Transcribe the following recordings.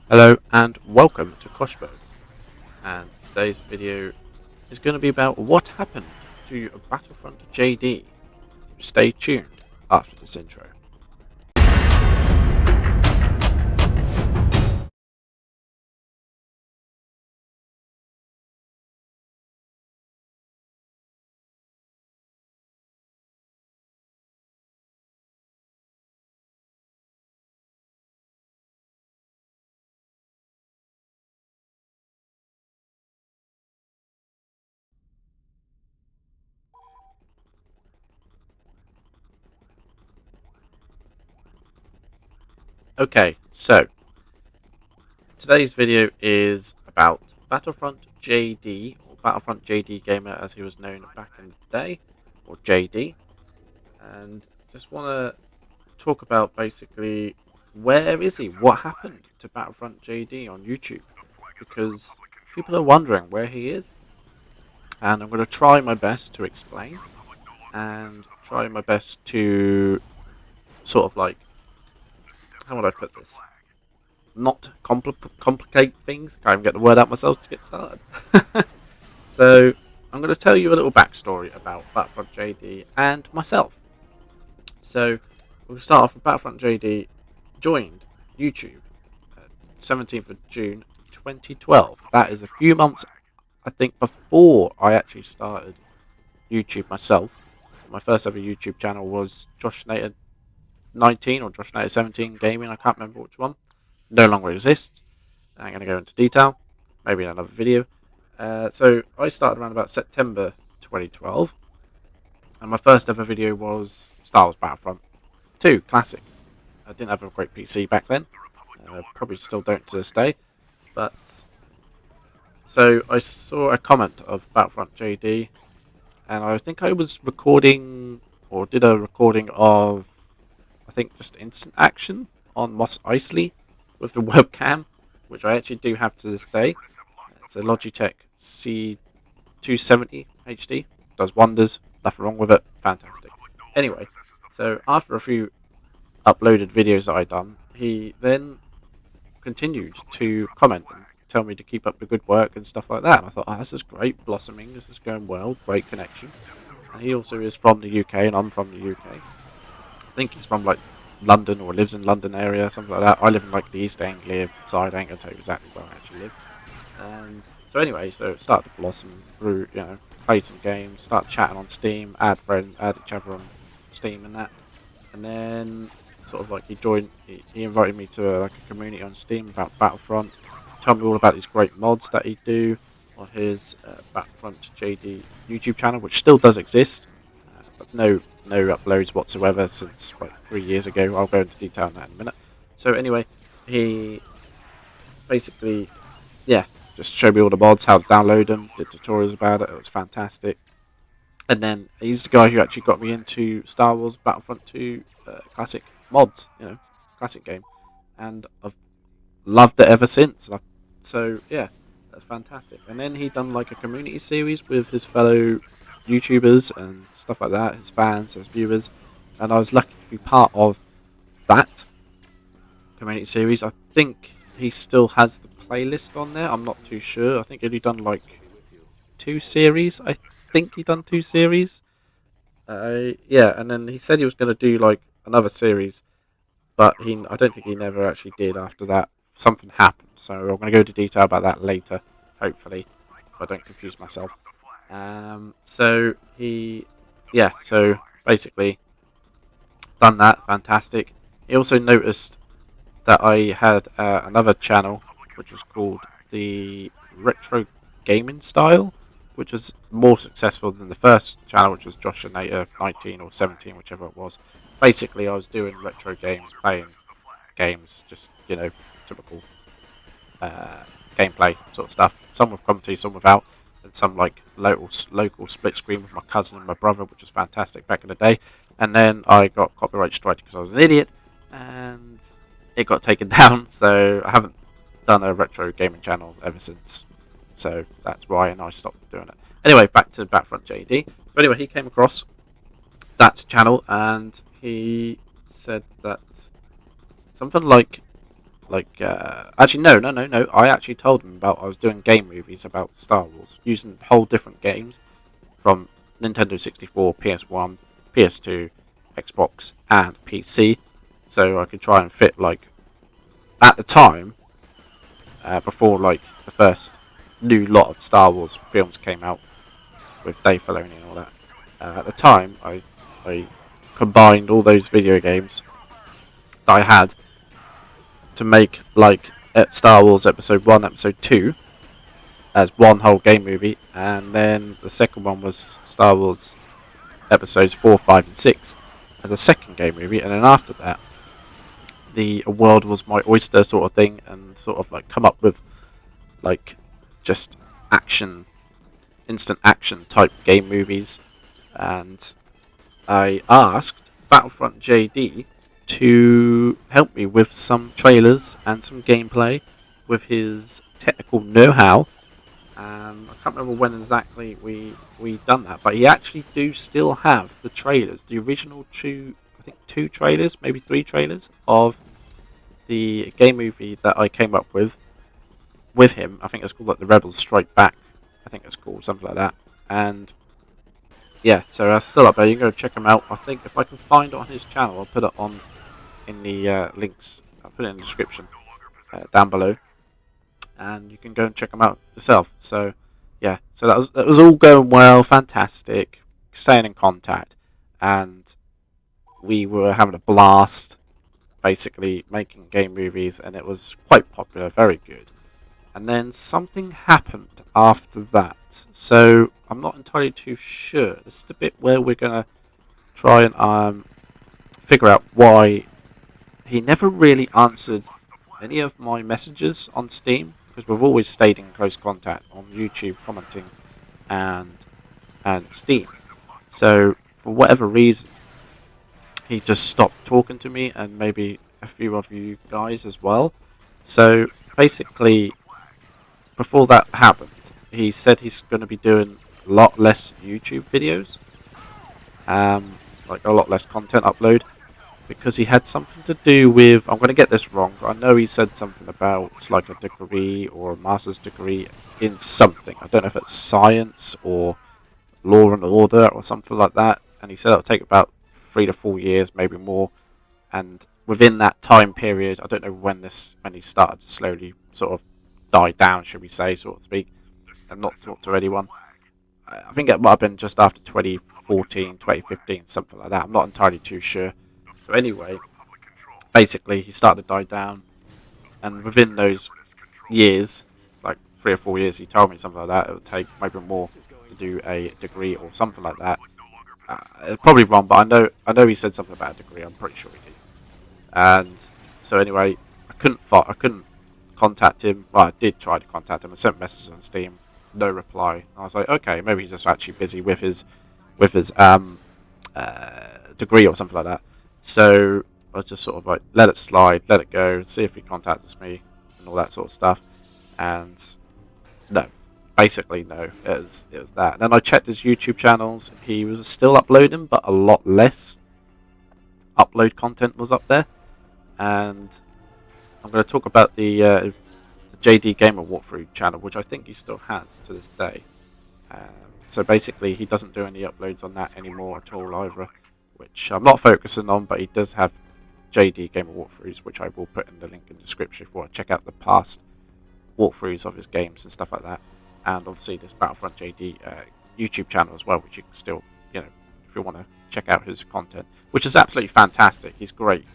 Hello and welcome to Koshmo, and today's video is going to be about what happened to Battlefront JD. Stay tuned after this intro. Okay, so today's video is about Battlefront JD, or Battlefront JD Gamer as he was known back in the day, or JD, and just want to talk about basically where is he? What happened to Battlefront JD on YouTube? Because people are wondering where he is, and I'm going to try my best to explain and try my best to sort of like, how would I put this? Not complicate things. Can't even get the word out myself to get started. So I'm going to tell you a little backstory about Battlefront JD and myself. So we'll start off with Battlefront JD joined YouTube 17th of June 2012. That is a few months, I think, before I actually started YouTube myself. My first ever YouTube channel was Josh Nater 19 or Josh Nater 17 Gaming. I can't remember which one. No longer exists. I'm going to go into detail, maybe in another video. So I started around about September 2012, and my first ever video was Star Wars Battlefront 2 Classic. I didn't have a great PC back then. Probably still don't to this day. But so I saw a comment of Battlefront JD, and I think I was recording or did a recording of, I think, just instant action on Mos Eisley with the webcam, which I actually do have to this day. It's a Logitech C270 HD. Does wonders. Nothing wrong with it. Fantastic. Anyway, so after a few uploaded videos that I'd done, he then continued to comment and tell me to keep up the good work and stuff like that. And I thought, oh, this is great, blossoming, this is going well, great connection. And he also is from the UK, and I'm from the UK. I think he's from like London or lives in London area, something like that. I live in like the East Anglia side. I ain't gonna tell you exactly where I actually live. And so anyway, so it started to blossom, grew, played some games, started chatting on Steam, add friends, add each other on Steam and that. And then sort of like he invited me to like a community on Steam about Battlefront, told me all about these great mods that he'd do on his Battlefront JD YouTube channel, which still does exist, but no uploads whatsoever since like 3 years ago. I'll go into detail on that in a minute. So anyway, he basically, just showed me all the mods, how to download them, did tutorials about it. It was fantastic. And then he's the guy who actually got me into Star Wars Battlefront 2 Classic mods, classic game, and I've loved it ever since. So yeah, that's fantastic. And then he done like a community series with his fellow YouTubers and stuff like that, his fans, his viewers, and I was lucky to be part of that community series. I think he still has the playlist on there. I'm not too sure. I think he'd done like 2 series. I think he done 2 series. And then he said he was going to do like another series, but I don't think he never actually did after that. Something happened, so I'm going to go into detail about that later, hopefully, if I don't confuse myself. So basically done that, fantastic. He also noticed that I had another channel, which was called the Retro Gaming Style, which was more successful than the first channel, which was Josh Nater 19 or 17, whichever it was. Basically, I was doing retro games, playing games, just, typical gameplay sort of stuff. Some with commentary, some without, and some like local split screen with my cousin and my brother, which was fantastic back in the day. And then I got copyright striked because I was an idiot, and it got taken down. So I haven't done a retro gaming channel ever since. So that's why, and I stopped doing it. Anyway, back to Battlefront JD. So anyway, he came across that channel and he said that something like Like, actually, no. I actually told him about I was doing game movies about Star Wars using whole different games from Nintendo 64, PS1, PS2, Xbox, and PC. So I could try and fit, like, at the time, before like the first new lot of Star Wars films came out with Dave Filoni and all that. At the time, I combined all those video games that I had to make like Star Wars Episode 1, Episode 2 as one whole game movie, and then the second one was Star Wars Episodes 4, 5, and 6 as a second game movie, and then after that, the world was my oyster sort of thing, and sort of like come up with like just action, instant action type game movies. And I asked BattlefrontJD to help me with some trailers and some gameplay with his technical know-how. I can't remember when exactly we done that, but he actually do still have the trailers, the original two trailers, maybe 3 trailers of the game movie that I came up with him. I think it's called like The Rebels Strike Back. I think it's called something like that. And yeah, so that's still up there. You can go check him out. I think if I can find it on his channel, I'll put it on in the links. I'll put it in the description down below, and you can go and check him out yourself. So yeah, so that was all going well, fantastic, staying in contact, and we were having a blast, basically making game movies, and it was quite popular, very good. And then something happened after that, so I'm not entirely too sure. This is the bit where we're gonna try and figure out why he never really answered any of my messages on Steam, because we've always stayed in close contact on YouTube, commenting and Steam. So for whatever reason, he just stopped talking to me, and maybe a few of you guys as well. So basically, before that happened, he said he's going to be doing a lot less YouTube videos, like a lot less content upload, because he had something to do with, I'm going to get this wrong, I know he said something about like a degree or a master's degree in something. I don't know if it's science or law and order or something like that, and he said it'll take about 3 to 4 years, maybe more. And within that time period, I don't know when he started to slowly sort of die down, should we say, so to speak, and not talk to anyone. I think it might have been just after 2014, 2015, something like that. I'm not entirely too sure. So anyway, basically he started to die down, and within those years, like 3 or 4 years, he told me something like that, it would take maybe more to do a degree or something like that. It's probably wrong, but I know he said something about a degree. I'm pretty sure he did. And so anyway, I couldn't contact him. Well, I did try to contact him. I sent messages on Steam, no reply. And I was like, okay, maybe he's just actually busy with his degree or something like that. So I was just sort of like, let it slide, let it go, see if he contacts me and all that sort of stuff. And no. Basically, no, it was that. And then I checked his YouTube channels. He was still uploading, but a lot less upload content was up there. And I'm going to talk about the JD Gamer Walkthrough channel, which I think he still has to this day. So basically, he doesn't do any uploads on that anymore at all either, which I'm not focusing on, but he does have JD Gamer Walkthroughs, which I will put in the link in the description for. Check out the past walkthroughs of his games and stuff like that. And obviously this BattlefrontJD YouTube channel as well, which you can still, if you want to check out his content, which is absolutely fantastic. He's great,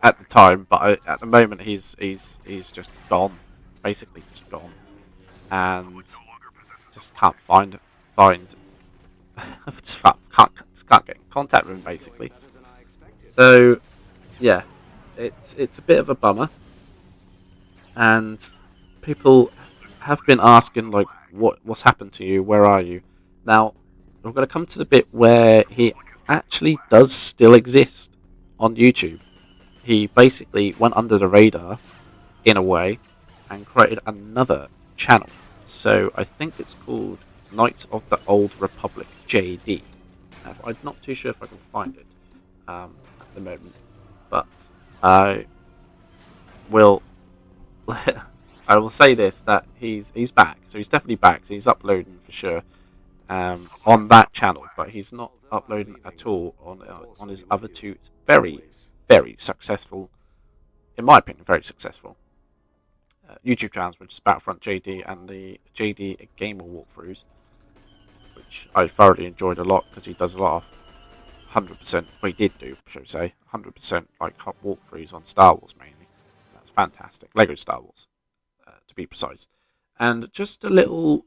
at the time, but at the moment he's just gone, basically just gone, and just can't find just can't get in contact with him basically. So yeah, it's a bit of a bummer, and people have been asking like, what's happened to you, where are you now? We're going to come to the bit where he actually does still exist on YouTube. He basically went under the radar in a way and created another channel. So I think it's called Knights of the Old Republic JD. I'm not too sure if I can find it at the moment, but will I will say this, that he's back. So he's definitely back. So he's uploading for sure on that channel, but he's not uploading at all on his other two. It's very, very successful, in my opinion, very successful YouTube channels, which is BattlefrontJD and the JD Gamer Walkthroughs, which I thoroughly enjoyed a lot because he does a lot of 100%. Well, he did do, should I say, 100% like walkthroughs on Star Wars mainly. That's fantastic. Lego Star Wars, to be precise. And just a little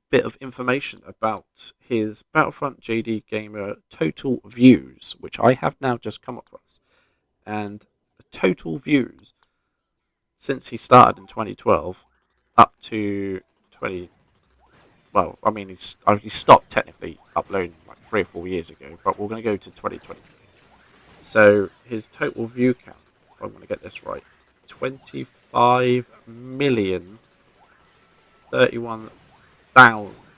bit of information about his Battlefront JD Gamer total views, which I have now just come across. And the total views since he started in 2012 up to 20. Well, I mean, he stopped technically uploading like 3 or 4 years ago, but we're going to go to 2023. So his total view count, if I'm going to get this right, 25,031,000,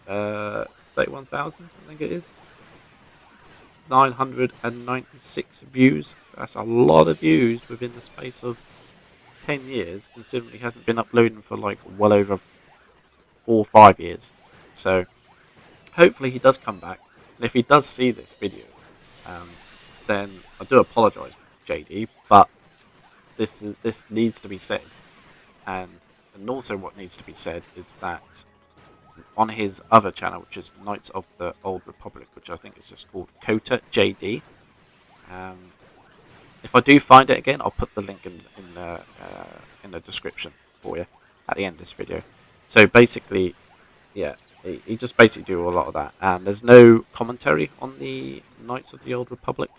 I think it is. 996 views. That's a lot of views within the space of 10 years, considering he hasn't been uploading for like well over 4 or 5 years. So hopefully he does come back, and if he does see this video, then I do apologise, JD, but this needs to be said, and also what needs to be said is that on his other channel, which is Knights of the Old Republic, which I think is just called SWTORJD. If I do find it again, I'll put the link in the description for you at the end of this video. So basically, yeah, he just basically do a lot of that, and there's no commentary on the Knights of the Old Republic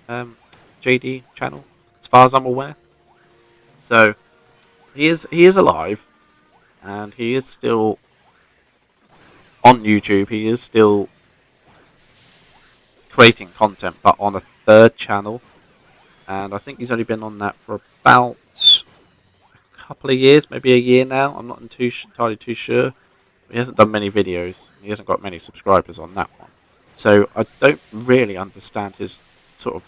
JD channel, as far as I'm aware. So he is alive, and he is still on YouTube. He is still creating content, but on a third channel. And I think he's only been on that for about a couple of years, maybe a year now. I'm not entirely too sure. He hasn't done many videos. He hasn't got many subscribers on that one. So I don't really understand his sort of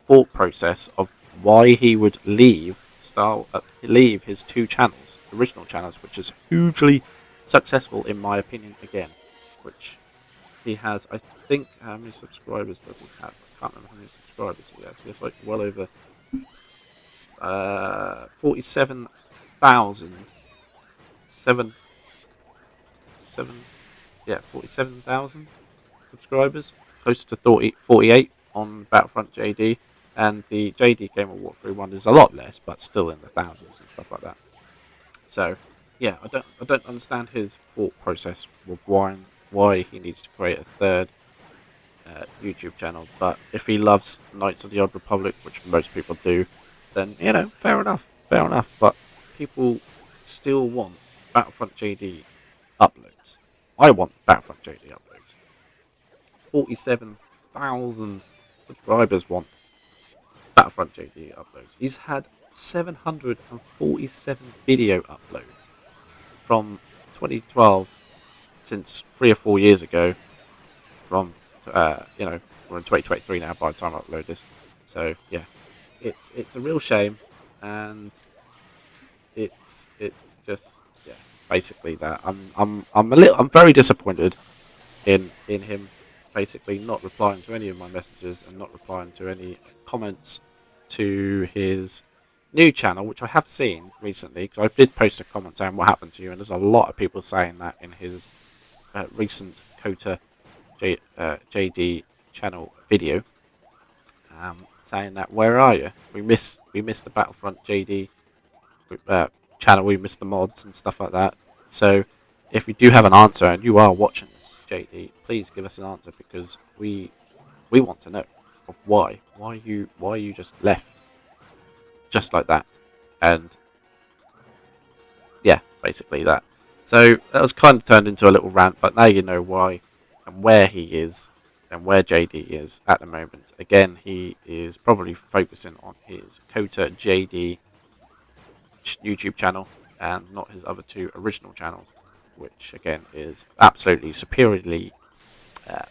thought process of why he would leave his 2 channels, original channels, which is hugely successful in my opinion again. Which he has, I think, how many subscribers does he have? I can't remember how many subscribers he has. He has like well over 47,000. 47,000 subscribers, close to 48 on Battlefront JD, and the JD Gamer Walkthrough one is a lot less, but still in the thousands and stuff like that. So, yeah, I don't understand his thought process with why he needs to create a third YouTube channel. But if he loves Knights of the Old Republic, which most people do, then fair enough. But people still want Battlefront JD uploads. I want Battlefront JD uploads. 47,000 subscribers want Battlefront JD uploads. He's had 747 video uploads from 2012, since 3 or 4 years ago. We're in 2023 now by the time I upload this. So yeah, it's a real shame, and it's just basically that I'm very disappointed in him basically not replying to any of my messages and not replying to any comments to his new channel, which I have seen recently, because I did post a comment saying what happened to you, and there's a lot of people saying that in his recent JD channel video, saying that where are you? We missed the Battlefront JD channel, we missed the mods and stuff like that. So if you do have an answer and you are watching this, JD, please give us an answer, because we want to know of why you just left just like that. And yeah, basically that. So that was kind of turned into a little rant, but now you know why and where he is and where JD is at the moment. Again, he is probably focusing on his SWTORJD YouTube channel and not his other 2 original channels, which again is absolutely superiorly,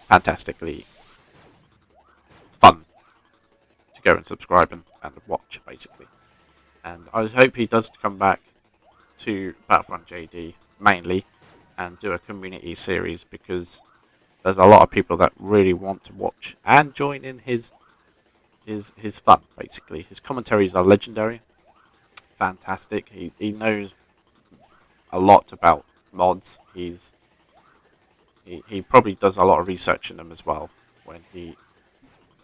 fantastically fun to go and subscribe and watch basically. And I hope he does come back to Battlefront JD mainly and do a community series, because there's a lot of people that really want to watch and join in his fun basically. His commentaries are legendary, fantastic. He knows a lot about mods. He probably does a lot of research in them as well, when he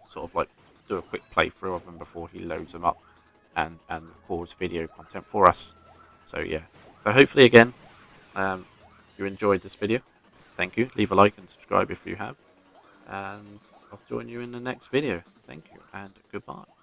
sort of like do a quick playthrough of them before he loads them up and records video content for us. So yeah, so hopefully again you enjoyed this video. Thank you. Leave a like and subscribe if you have, and I'll join you in the next video. Thank you and goodbye.